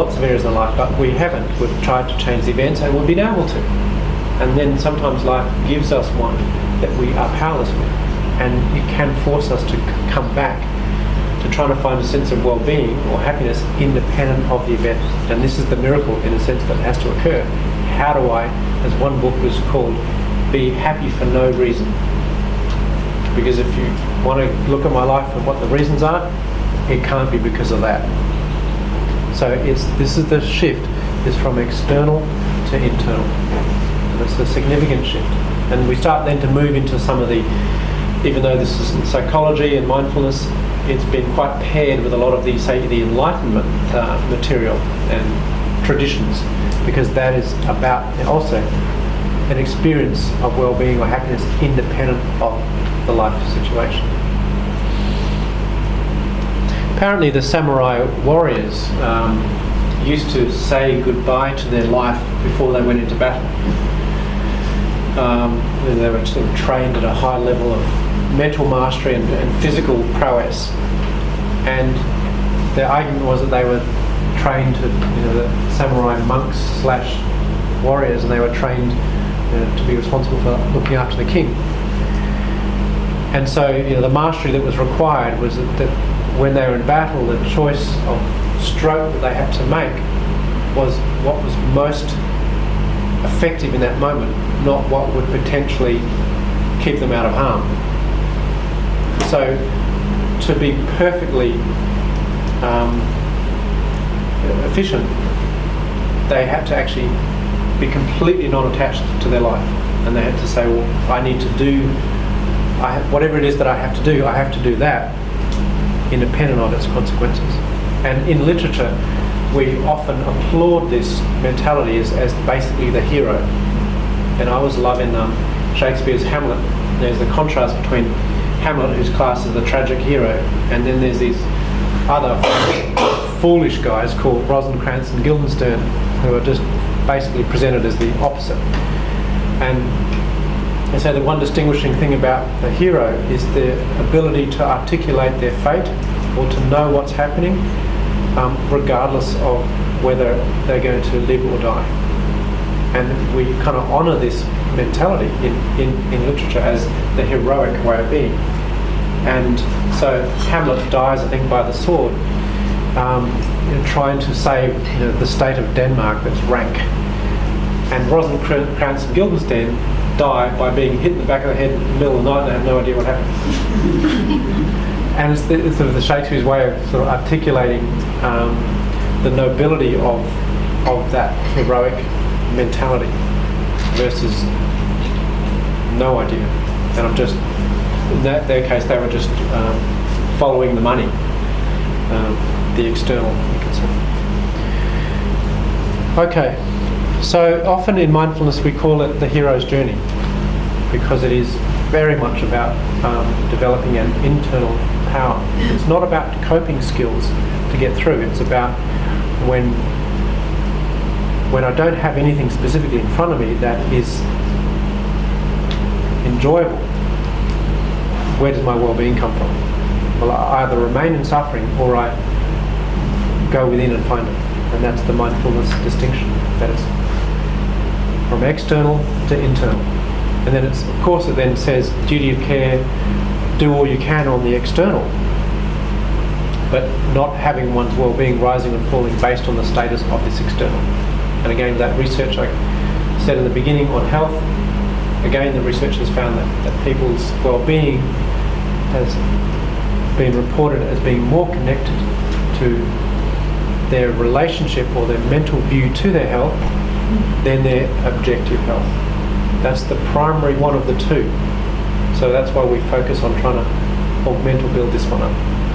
lots of areas in life, but we haven't. We've tried to change the events and we've been able to. And then sometimes life gives us one that we are powerless with, and it can force us to come back to trying to find a sense of well-being or happiness independent of the event. And this is the miracle, in a sense, that has to occur. How do I, as one book was called, be happy for no reason? Because if you want to look at my life and what the reasons are, it can't be because of that. So this is the shift, is from external to internal. And it's a significant shift. And we start then to move into some of the, even though this is psychology and mindfulness, it's been quite paired with a lot of the, say, the Enlightenment material and traditions, because that is about also an experience of well-being or happiness independent of the life situation. Apparently the samurai warriors used to say goodbye to their life before they went into battle. They were sort of trained at a high level of mental mastery and physical prowess, and their argument was that they were trained to, the samurai monks / warriors, and they were trained to be responsible for looking after the king. And so the mastery that was required was that when they were in battle, the choice of stroke that they had to make was what was most effective in that moment, not what would potentially keep them out of harm. So to be perfectly efficient, they had to actually be completely non-attached to their life, and they had to say, well, I need to do, whatever it is that I have to do that independent of its consequences. And in literature, we often applaud this mentality as basically the hero. And I always love in Shakespeare's Hamlet, there's the contrast between Hamlet, who's classed as the tragic hero, and then there's these other foolish guys called Rosencrantz and Guildenstern, who are just basically presented as the opposite. And so the one distinguishing thing about the hero is their ability to articulate their fate or to know what's happening, regardless of whether they're going to live or die. And we kind of honour this mentality in literature as the heroic way of being. And so Hamlet dies, I think, by the sword, trying to save the state of Denmark that's rank. And Rosencrantz and Guildenstern die by being hit in the back of the head in the middle of the night and they have no idea what happened. And it's sort of the Shakespeare's way of sort of articulating the nobility of that heroic mentality versus no idea. And I'm just, in their case, they were just following the money, the external, you could say. Okay. So often in mindfulness we call it the hero's journey, because it is very much about developing an internal power. It's not about coping skills to get through. It's about when I don't have anything specifically in front of me that is enjoyable, where does my well-being come from? Well, I either remain in suffering or I go within and find it. And that's the mindfulness distinction. That is from external to internal. And then it's, of course, it then says duty of care, do all you can on the external, but not having one's well-being rising and falling based on the status of this external. And again, that research I said in the beginning on health, again the research has found that people's well-being has been reported as being more connected to their relationship or their mental view to their health than their objective health. That's the primary one of the two. So that's why we focus on trying to augment or build this one up.